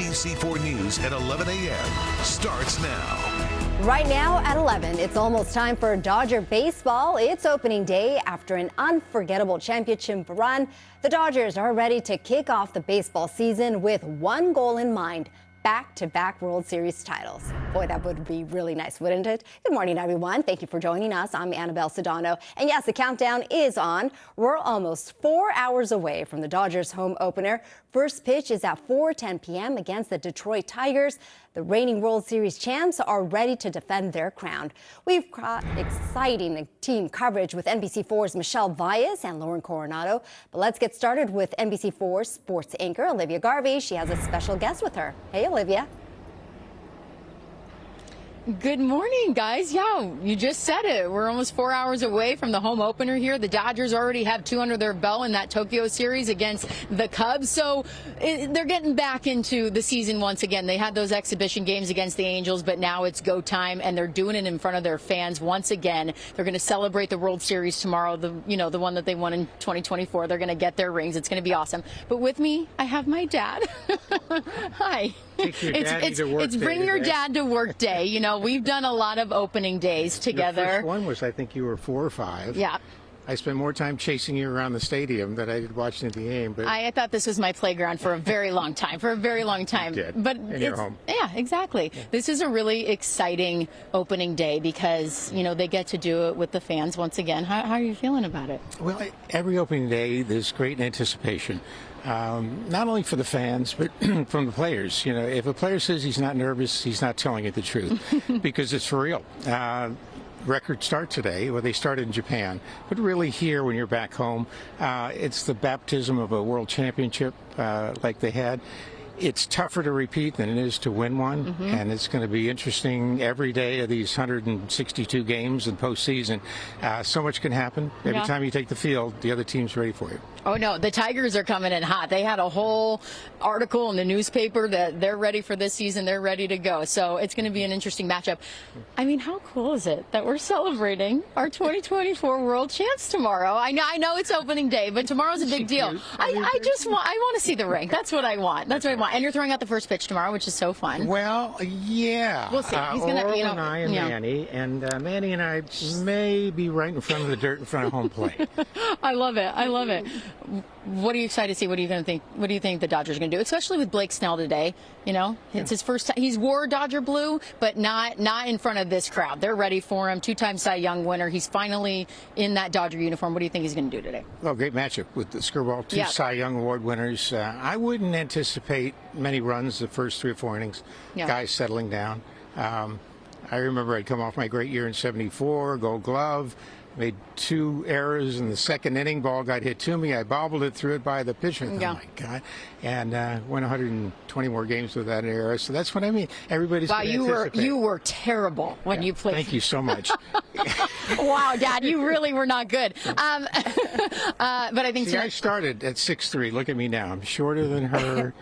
NBC4 News at 11 a.m. starts now. Right now at 11, it's almost time for Dodger baseball. It's opening day after an unforgettable championship run. The Dodgers are ready to kick off the baseball season with one goal in mind: back-to-back World Series titles. Boy, that would be really nice, wouldn't it? Good morning, everyone. Thank you for joining us. I'm Annabelle Sedano. And yes, the countdown is on. We're almost 4 hours away from the Dodgers home opener. First pitch is at 4:10 p.m. against the Detroit Tigers. The reigning World Series champs are ready to defend their crown. We've got exciting team coverage with NBC4's Michelle Valles and Lauren Coronado. But let's get started with NBC4 sports anchor Olivia Garvey. She has a special guest with her. Hey, Olivia. Good morning, guys. Yeah, you just said it. We're almost 4 hours away from the home opener here. The Dodgers already have two under their belt in that Tokyo series against the Cubs. So they're getting back into the season once again. They had those exhibition games against the Angels, but now it's go time, and they're doing it in front of their fans once again. They're going to celebrate the World Series tomorrow, the one that they won in 2024. They're going to get their rings. It's going to be awesome. But with me, I have my dad. Hi. It's bring your dad to work day. You know, we've done a lot of opening days together. The first one was, I think you were 4 or 5. Yeah. I spent more time chasing you around the stadium than I did watching the game. But I thought this was my playground for a very long time. You did. But in your home. Yeah, exactly. Yeah. This is a really exciting opening day because, they get to do it with the fans once again. How are you feeling about it? Well, every opening day, there's great anticipation. Not only for the fans, but from the players. If a player says he's not nervous, he's not telling you the truth because it's for real. Record start today. Well, they started in Japan, but really here when you're back home, it's the baptism of a world championship like they had. It's tougher to repeat than it is to win one, and it's going to be interesting every day of these 162 games in postseason. So much can happen. Every time you take the field, the other team's ready for you. Oh, no, the Tigers are coming in hot. They had a whole article in the newspaper that they're ready for this season. They're ready to go. So it's going to be an interesting matchup. I mean, how cool is it that we're celebrating our 2024 World Champs tomorrow? I know it's opening day, but tomorrow's a big deal. I want to see the ring. That's what I want. That's what I want. And you're throwing out the first pitch tomorrow, which is so fun. Well, yeah. We'll see. He's gonna, Orl and I and Manny, and Manny and I may be right in front of the dirt in front of home plate. I love it. I love it. What are you excited to see? What are you going to think? What do you think the Dodgers are going to do? Especially with Blake Snell today. It's his first time. He's wore Dodger blue, but not in front of this crowd. They're ready for him. 2-time Cy Young winner. He's finally in that Dodger uniform. What do you think he's going to do today? Well, great matchup with the Skirball, 2 Cy Young Award winners. I wouldn't anticipate many runs the first 3 or 4 innings. Guys settling down. I remember I'd come off my great year in '74, Gold Glove. Made 2 errors in the second inning. Ball got hit to me. I bobbled it, threw it by the pitcher. Oh, my God. And went 120 more games with that error. So that's what I mean. Everybody's Wow, you were terrible when you played. Thank you so much. Wow, Dad, you really were not good. But I think I started at 6'3". Look at me now. I'm shorter than her.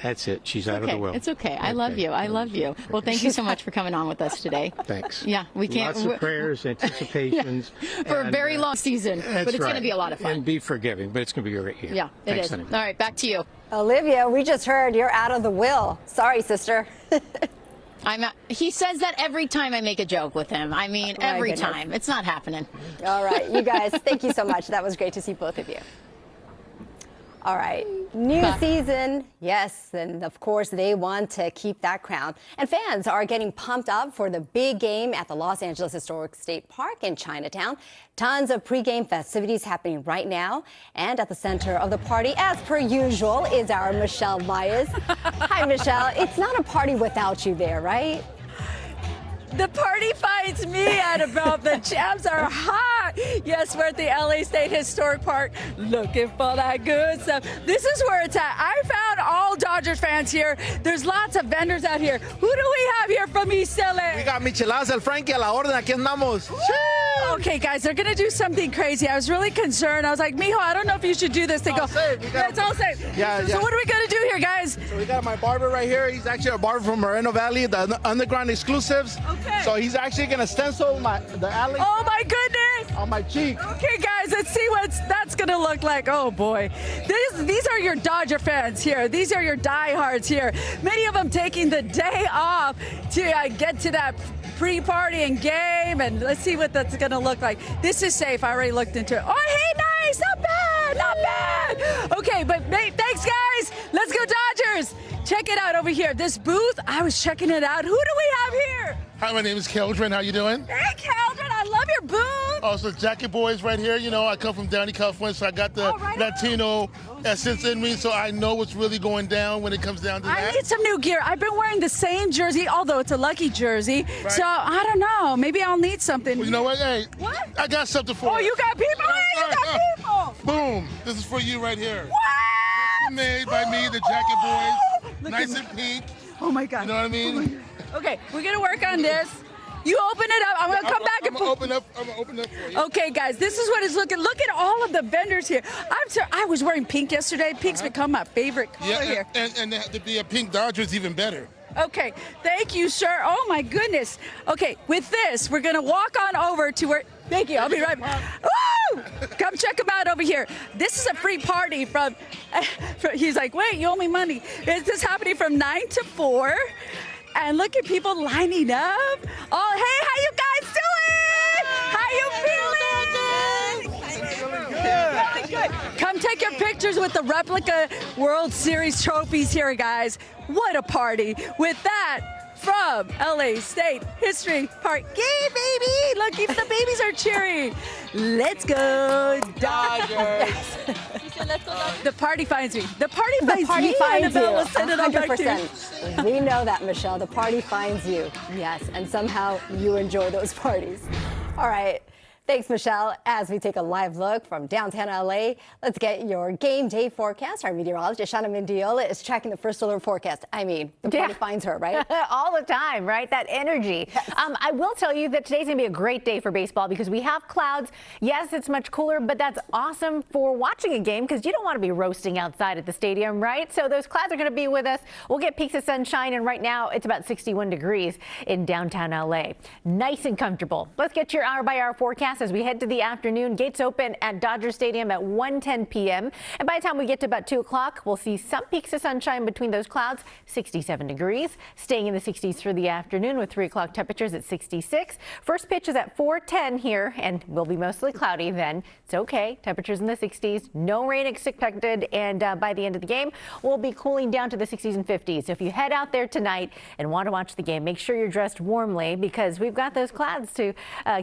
That's it. She's out of the will. It's okay. I love you. I love you. Well, thank you so much for coming on with us today. Thanks. Yeah, we can't. Lots of prayers, anticipations. For a very long season. But it's going to be a lot of fun. And be forgiving, but it's going to be a great year. Yeah, it is. All right, back to you. Olivia, we just heard you're out of the will. Sorry, sister. He says that every time I make a joke with him. I mean, every time. It's not happening. All right, you guys, thank you so much. That was great to see both of you. All right, new season, yes, and of course they want to keep that crown. And fans are getting pumped up for the big game at the Los Angeles Historic State Park in Chinatown. Tons of pregame festivities happening right now. And at the center of the party, as per usual, is our Michelle Valles. Hi, Michelle. It's not a party without you there, right? The party finds me, Annabelle. The champs are hot. Yes, we're at the LA State Historic Park looking for that good stuff. This is where it's at. I found all Dodgers fans here. There's lots of vendors out here. Who do we have here from East LA? We got micheladas, el Frankie, a la orden. Aquí andamos. Okay, guys, they're going to do something crazy. I was really concerned. I was like, Mijo, I don't know if you should do this. They go, it's all safe. Yeah. So what are we going to do here, guys? So we got my barber right here. He's actually a barber from Moreno Valley, the underground exclusives. Okay. So he's actually going to stencil the alley. Oh, my goodness. On my cheek. Okay, guys. guys, let's see what that's going to look like. Oh, boy. These are your Dodger fans here. These are your diehards here. Many of them taking the day off to get to that pre-party and game, and let's see what that's going to look like. This is safe. I already looked into it. Oh, hey, nice. Not bad. Not bad. Okay, but thanks, guys. Let's go Dodgers. Check it out over here. This booth, I was checking it out. Who do we have here? Hi, my name is Keldrin. How you doing? Hey, Keldrin. I love your booth. Oh, so Jackie Boys right here. You know, I come from Downey, California, so I got the Latino essence in me, so I know what's really going down when it comes down to that. I need some new gear. I've been wearing the same jersey, although it's a lucky jersey. Right. So, I don't know. Maybe I'll need something. Well, you know what? Hey, what? I got something for you. Oh, you got people? Hey, you got people. Boom. This is for you right here. What? Made by me, the Jackie Boys. Nice and pink. Oh, my God. You know what I mean? Okay, we're going to work on this. You open it up. I'm going to come back and I'm going to open up for you. Okay, guys, this is what it's looking. Look at all of the vendors here. I was wearing pink yesterday. Pink's become my favorite color here. And to be a pink Dodger is even better. Okay, thank you, sir. Oh, my goodness. Okay, with this, we're going to walk on over to where... Thank you. I'll be right back. Woo! Come check him out over here. This is a free party from... He's like, wait, you owe me money. Is this happening from 9 to 4? And look at people lining up. Oh, hey, how you guys doing? How you feeling? Really good. Come take your pictures with the replica World Series trophies here, guys. What a party. With that, from LA State History Park. Yay, baby! Look, even the babies are cheering. Let's go, Dodgers. The party finds me. The party finds me. Finds you. Annabelle, send it on back to you. 100%. We know that, Michelle. The party finds you. Yes, and somehow you enjoy those parties. All right. Thanks, Michelle. As we take a live look from downtown LA, let's get your game day forecast. Our meteorologist, Shana Mendiola, is tracking the first alert forecast. I mean, the party finds her, right? All the time, right? That energy. Yes. I will tell you that today's going to be a great day for baseball because we have clouds. Yes, it's much cooler, but that's awesome for watching a game because you don't want to be roasting outside at the stadium, right? So those clouds are going to be with us. We'll get peaks of sunshine, and right now it's about 61 degrees in downtown LA. Nice and comfortable. Let's get your hour-by-hour forecast as we head to the afternoon. Gates open at Dodger Stadium at 1:10 p.m. And by the time we get to about 2 o'clock, we'll see some peaks of sunshine between those clouds, 67 degrees, staying in the 60s for the afternoon with 3 o'clock temperatures at 66. First pitch is at 4:10 here and will be mostly cloudy then. It's okay. Temperatures in the 60s. No rain expected. And by the end of the game, we'll be cooling down to the 60s and 50s. So if you head out there tonight and want to watch the game, make sure you're dressed warmly because we've got those clouds to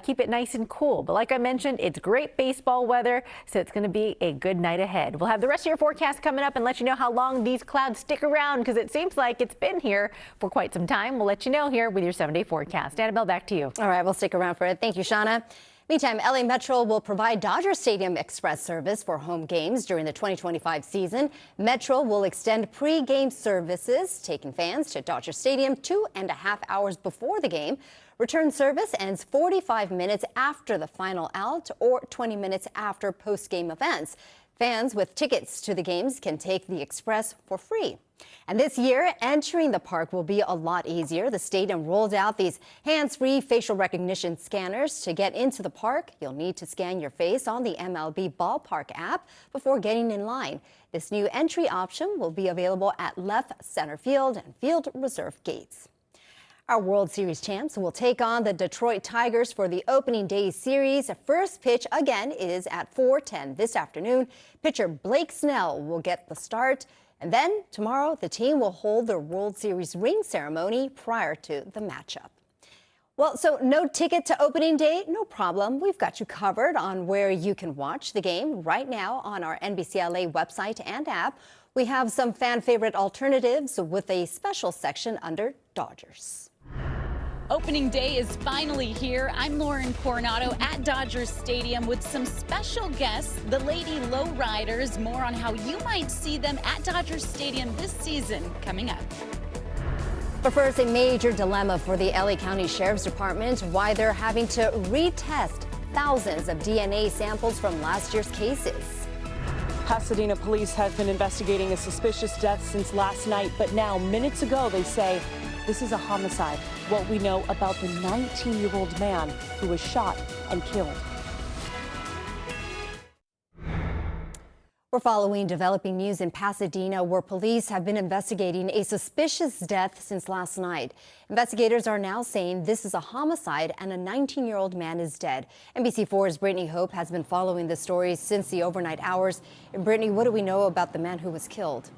keep it nice and cool. But like I mentioned, it's great baseball weather, so it's going to be a good night ahead. We'll have the rest of your forecast coming up and let you know how long these clouds stick around because it seems like it's been here for quite some time. We'll let you know here with your 7-day forecast. Annabelle, back to you. All right, we'll stick around for it. Thank you, Shauna. Meantime, LA Metro will provide Dodger Stadium Express service for home games during the 2025 season. Metro will extend pre-game services, taking fans to Dodger Stadium 2.5 hours before the game. Return service ends 45 minutes after the final out or 20 minutes after post-game events. Fans with tickets to the games can take the Express for free. And this year, entering the park will be a lot easier. The stadium rolled out these hands-free facial recognition scanners. To get into the park, you'll need to scan your face on the MLB Ballpark app before getting in line. This new entry option will be available at left center field and field reserve gates. Our World Series champs will take on the Detroit Tigers for the opening day series. First pitch again is at 4:10 this afternoon. Pitcher Blake Snell will get the start. And then tomorrow, the team will hold their World Series ring ceremony prior to the matchup. Well, so no ticket to opening day? No problem. We've got you covered on where you can watch the game right now on our NBC LA website and app. We have some fan favorite alternatives with a special section under Dodgers. Opening day is finally here. I'm Lauren Coronado at Dodgers Stadium with some special guests, the Lady Lowriders. More on how you might see them at Dodgers Stadium this season coming up. But first, a major dilemma for the LA County Sheriff's Department, why they're having to retest thousands of DNA samples from last year's cases. Pasadena police have been investigating a suspicious death since last night, but now minutes ago they say this is a homicide. What we know about the 19-year-old man who was shot and killed. We're following developing news in Pasadena, where police have been investigating a suspicious death since last night. Investigators are now saying this is a homicide and a 19-year-old man is dead. NBC4's Brittany Hope has been following the story since the overnight hours. And Brittany, what do we know about the man who was killed?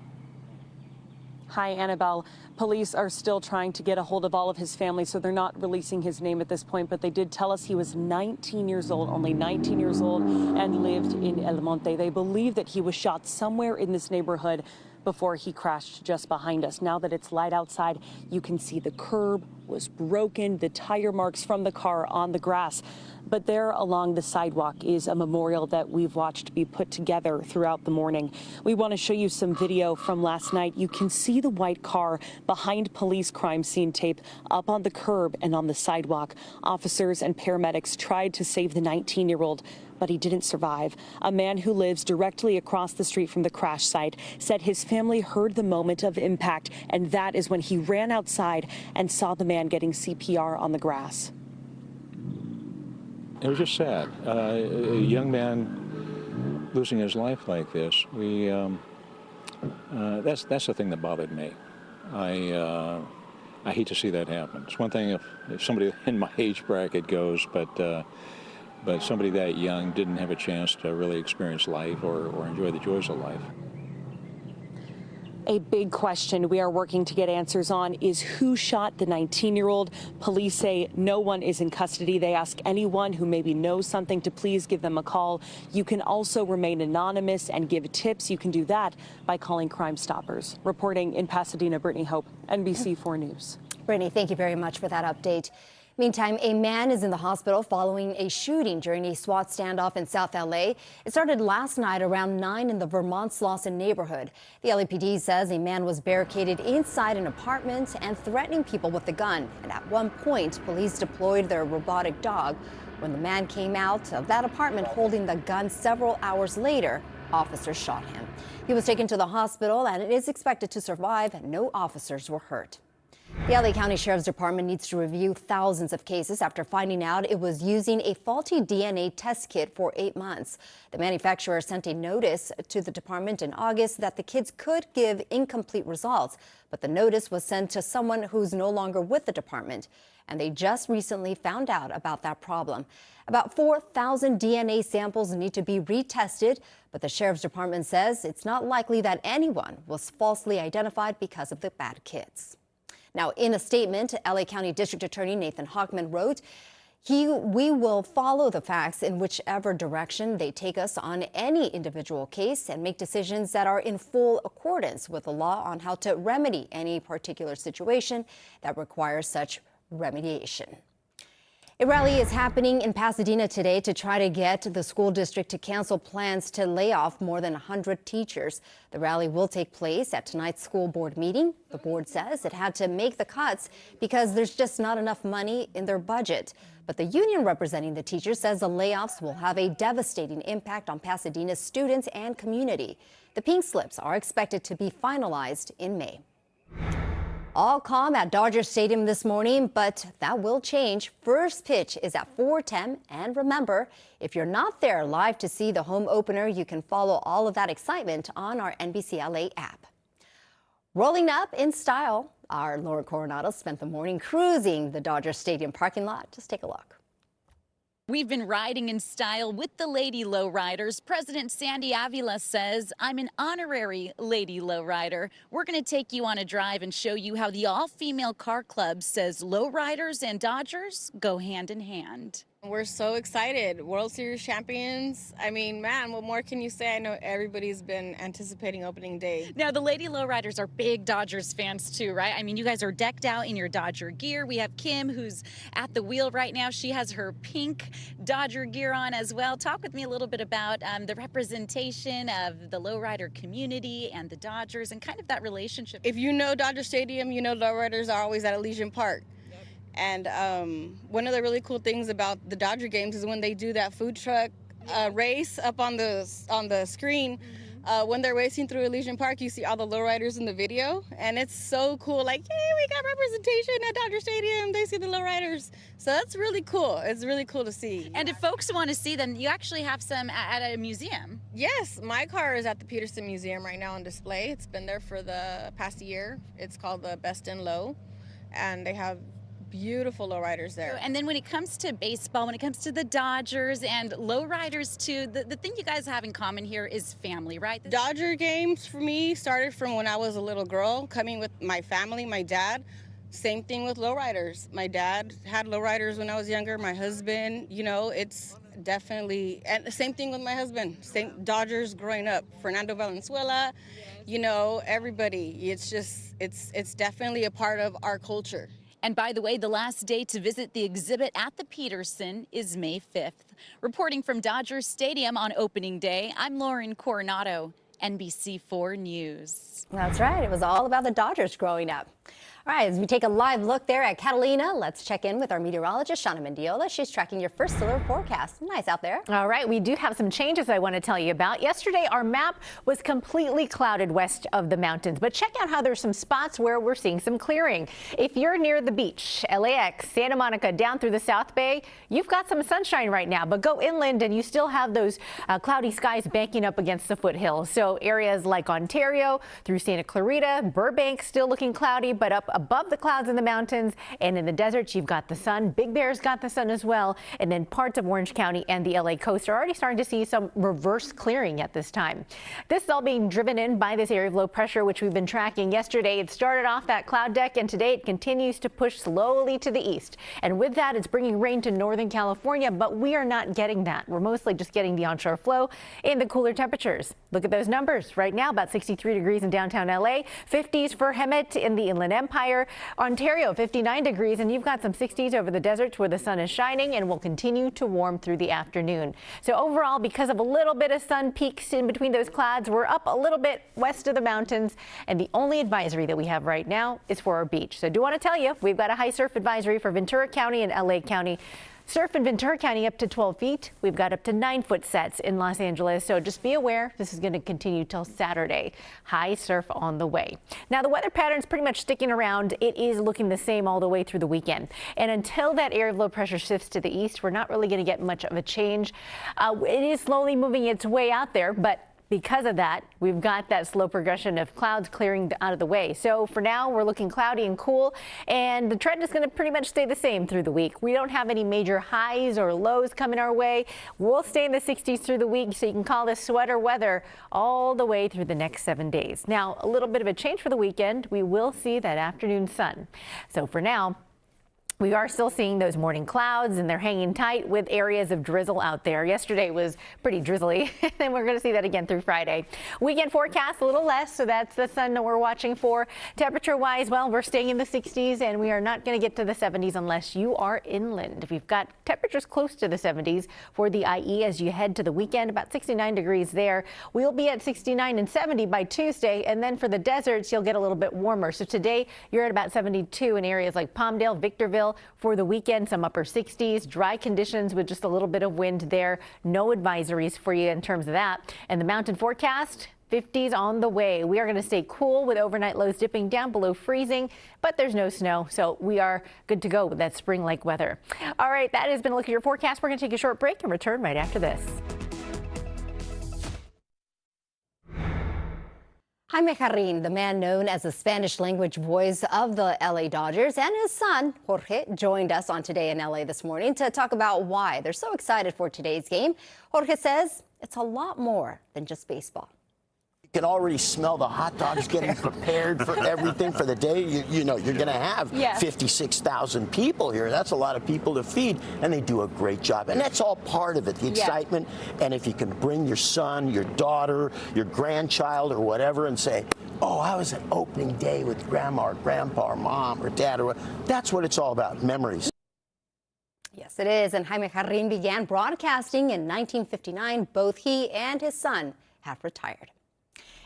Hi, Annabelle. Police are still trying to get a hold of all of his family, so they're not releasing his name at this point, but they did tell us he was 19 years old, only 19 years old, and lived in El Monte. They believe that he was shot somewhere in this neighborhood before he crashed just behind us. Now that it's light outside, you can see the curb was broken, the tire marks from the car on the grass. But there along the sidewalk is a memorial that we've watched be put together throughout the morning. We want to show you some video from last night. You can see the white car behind police crime scene tape up on the curb and on the sidewalk. Officers and paramedics tried to save the 19-year-old, but he didn't survive. A man who lives directly across the street from the crash site said his family heard the moment of impact, and that is when he ran outside and saw the man getting CPR on the grass. It was just sad. A young man losing his life like this. That's the thing that bothered me. I hate to see that happen. It's one thing if somebody in my age bracket goes, but somebody that young didn't have a chance to really experience life or enjoy the joys of life. A big question we are working to get answers on is who shot the 19-year-old. Police say no one is in custody. They ask anyone who maybe knows something to please give them a call. You can also remain anonymous and give tips. You can do that by calling Crime Stoppers. Reporting in Pasadena, Brittany Hope, NBC4 News. Brittany, thank you very much for that update. Meantime, a man is in the hospital following a shooting during a SWAT standoff in South LA. It started last night around 9 in the Vermont Slauson neighborhood. The LAPD says a man was barricaded inside an apartment and threatening people with a gun. And at one point, police deployed their robotic dog. When the man came out of that apartment holding the gun several hours later, officers shot him. He was taken to the hospital and it is expected to survive. No officers were hurt. The LA County Sheriff's Department needs to review thousands of cases after finding out it was using a faulty DNA test kit for 8 months. The manufacturer sent a notice to the department in August that the kits could give incomplete results, but the notice was sent to someone who's no longer with the department, and they just recently found out about that problem. About 4,000 DNA samples need to be retested, but the Sheriff's Department says it's not likely that anyone was falsely identified because of the bad kits. Now, in a statement, LA County District Attorney Nathan Hochman wrote, we will follow the facts in whichever direction they take us on any individual case and make decisions that are in full accordance with the law on how to remedy any particular situation that requires such remediation. A rally is happening in Pasadena today to try to get the school district to cancel plans to lay off more than 100 teachers. The rally will take place at tonight's school board meeting. The board says it had to make the cuts because there's just not enough money in their budget. But the union representing the teachers says the layoffs will have a devastating impact on Pasadena's students and community. The pink slips are expected to be finalized in May. All calm at Dodger Stadium this morning, but that will change. First pitch is at 4:10. And remember, if you're not there live to see the home opener, you can follow all of that excitement on our NBC LA app. Rolling up in style, our Lauren Coronado spent the morning cruising the Dodger Stadium parking lot. Just take a look. We've been riding in style with the Lady Lowriders. President Sandy Avila says, I'm an honorary Lady Lowrider. We're going to take you on a drive and show you how the all-female car club says Lowriders and Dodgers go hand in hand. We're so excited. World Series champions. I mean, man, what more can you say? I know everybody's been anticipating opening day. Now, the Lady Lowriders are big Dodgers fans too, right? I mean, you guys are decked out in your Dodger gear. We have Kim, who's at the wheel right now. She has her pink Dodger gear on as well. Talk with me a little bit about the representation of the Lowrider community and the Dodgers and kind of that relationship. If you know Dodger Stadium, you know Lowriders are always at Elysian Park. And one of the really cool things about the Dodger games is when they do that food truck race up on the screen. when they're racing through Elysian Park, you see all the lowriders in the video, and it's so cool. Like, hey, we got representation at Dodger Stadium. They see the lowriders, so that's really cool. It's really cool to see. And if folks want to see them, you actually have some at a museum. Yes, my car is at the Peterson Museum right now on display. It's been there for the past year. It's called the Best in Low, and they have beautiful lowriders there. And then when it comes to baseball, when it comes to the Dodgers and lowriders too, the thing you guys have in common here is family, right? Dodger games for me started from when I was a little girl, coming with my family, my dad. Same thing with lowriders. My dad had lowriders when I was younger. My husband, you know, it's definitely, and the same thing with my husband. Same Dodgers growing up. Fernando Valenzuela, you know, everybody. It's just, it's definitely a part of our culture. And by the way, the last day to visit the exhibit at the Peterson is May 5th. Reporting from Dodger Stadium on opening day, I'm Lauren Coronado, NBC4 News. That's right. It was all about the Dodgers growing up. All right, as we take a live look there at Catalina, let's check in with our meteorologist, Shauna Mendiola. She's tracking your first solar forecast. Nice out there. All right, we do have some changes I want to tell you about. Yesterday, our map was completely clouded west of the mountains, but check out how there's some spots where we're seeing some clearing. If you're near the beach, LAX, Santa Monica, down through the South Bay, you've got some sunshine right now, but go inland and you still have those cloudy skies banking up against the foothills. So areas like Ontario through Santa Clarita, Burbank still looking cloudy, but up above the clouds in the mountains and in the deserts, you've got the sun. Big Bear's got the sun as well. And then parts of Orange County and the LA coast are already starting to see some reverse clearing at this time. This is all being driven in by this area of low pressure, which we've been tracking yesterday. It started off that cloud deck, and today it continues to push slowly to the east. And with that, it's bringing rain to Northern California, but we are not getting that. We're mostly just getting the onshore flow and the cooler temperatures. Look at those numbers right now, about 63 degrees in downtown LA, 50s for Hemet in the Inland Empire. Ontario, 59 degrees, and you've got some 60s over the deserts where the sun is shining and will continue to warm through the afternoon. So overall, because of a little bit of sun peaks in between those clouds, we're up a little bit west of the mountains, and the only advisory that we have right now is for our beach. So I do want to tell you, we've got a high surf advisory for Ventura County and LA County. Surf in Ventura County up to 12 feet. We've got up to 9-foot sets in Los Angeles. So just be aware, this is going to continue till Saturday. High surf on the way. Now the weather pattern's pretty much sticking around. It is looking the same all the way through the weekend. And until that area of low pressure shifts to the east, we're not really going to get much of a change. It is slowly moving its way out there, but because of that, we've got that slow progression of clouds clearing out of the way. So for now, we're looking cloudy and cool, and the trend is going to pretty much stay the same through the week. We don't have any major highs or lows coming our way. We'll stay in the 60s through the week, so you can call this sweater weather all the way through the next 7 days. Now, a little bit of a change for the weekend. We will see that afternoon sun. So for now, we are still seeing those morning clouds, and they're hanging tight with areas of drizzle out there. Yesterday was pretty drizzly, and we're going to see that again through Friday. Weekend forecast a little less, so that's the sun that we're watching for. Temperature-wise, well, we're staying in the 60s, and we are not going to get to the 70s unless you are inland. We've got temperatures close to the 70s for the IE as you head to the weekend, about 69 degrees there. We'll be at 69 and 70 by Tuesday, and then for the deserts, you'll get a little bit warmer. So today, you're at about 72 in areas like Palmdale, Victorville. For the weekend, some upper 60s, dry conditions with just a little bit of wind there. No advisories for you in terms of that. And the mountain forecast, 50s on the way. We are going to stay cool with overnight lows dipping down below freezing, but there's no snow, so we are good to go with that spring-like weather. All right, that has been a look at your forecast. We're going to take a short break and return right after this. Jaime Jarrin, the man known as the Spanish language voice of the LA Dodgers, and his son, Jorge, joined us on Today in LA this morning to talk about why they're so excited for today's game. Jorge says it's a lot more than just baseball. You can already smell the hot dogs getting prepared for everything for the day. You know, you're going to have 56,000 people here. That's a lot of people to feed, and they do a great job. And that's all part of it, the excitement. And if you can bring your son, your daughter, your grandchild, or whatever, and say, oh, I was at opening day with grandma or grandpa or mom or dad, or that's what it's all about, memories. Yes, it is. And Jaime Jarrin began broadcasting in 1959. Both he and his son have retired.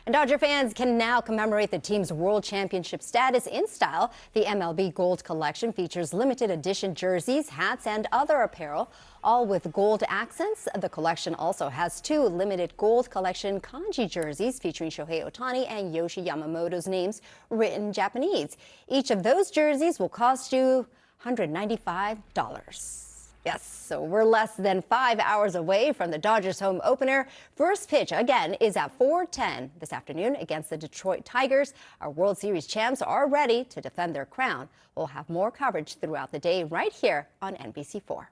And Dodger fans can now commemorate the team's world championship status in style. The MLB Gold Collection features limited edition jerseys, hats, and other apparel, all with gold accents. The collection also has 2 limited Gold Collection kanji jerseys featuring Shohei Ohtani and Yoshi Yamamoto's names written in Japanese. Each of those jerseys will cost you $195. Yes, so we're less than 5 hours away from the Dodgers home opener. First pitch, again, is at 4:10 this afternoon against the Detroit Tigers. Our World Series champs are ready to defend their crown. We'll have more coverage throughout the day right here on NBC4.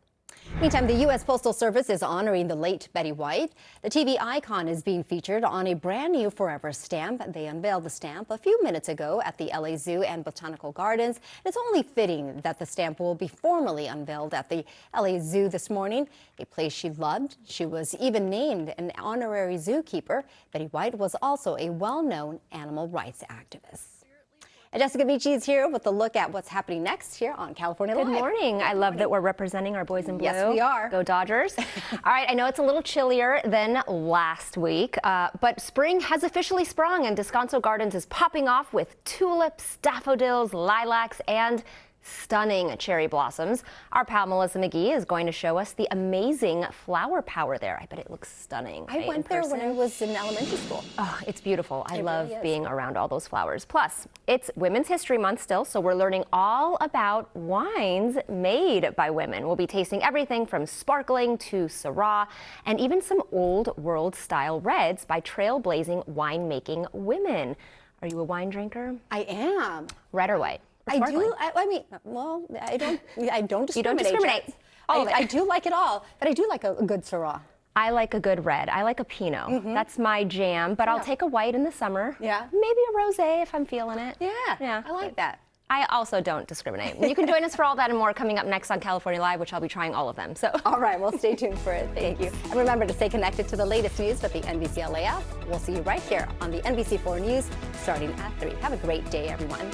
Meantime, the U.S. Postal Service is honoring the late Betty White. The TV icon is being featured on a brand new Forever stamp. They unveiled the stamp a few minutes ago at the LA Zoo and Botanical Gardens. It's only fitting that the stamp will be formally unveiled at the LA Zoo this morning, a place she loved. She was even named an honorary zookeeper. Betty White was also a well-known animal rights activist. And Jessica Vici is here with a look at what's happening next here on California Live. Good morning. I love that we're representing our boys in blue. Yes, we are. Go Dodgers. All right, I know it's a little chillier than last week, but spring has officially sprung and Descanso Gardens is popping off with tulips, daffodils, lilacs, and stunning cherry blossoms. Our pal Melissa McGee is going to show us the amazing flower power there. I bet it looks stunning. I went there when I was in elementary school. Oh, it's beautiful. I love really is. being around all those flowers. Plus, it's Women's History Month still, so we're learning all about wines made by women. We'll be tasting everything from sparkling to Syrah and even some old world style reds by trailblazing winemaking women. Are you a wine drinker? I am. Red or white? I do. I mean, well, I don't discriminate. You don't discriminate. Jess. All of it. I do like it all, but I do like a good Syrah. I like a good red. I like a Pinot. That's my jam, but I'll take a white in the summer. Yeah. Maybe a rosé if I'm feeling it. Yeah. I like that. I also don't discriminate. You can join us for all that and more coming up next on California Live, which I'll be trying all of them. So, all right, well, stay tuned for it. Thank you. And remember to stay connected to the latest news with the NBC LA app. We'll see you right here on the NBC4 News starting at 3. Have a great day, everyone.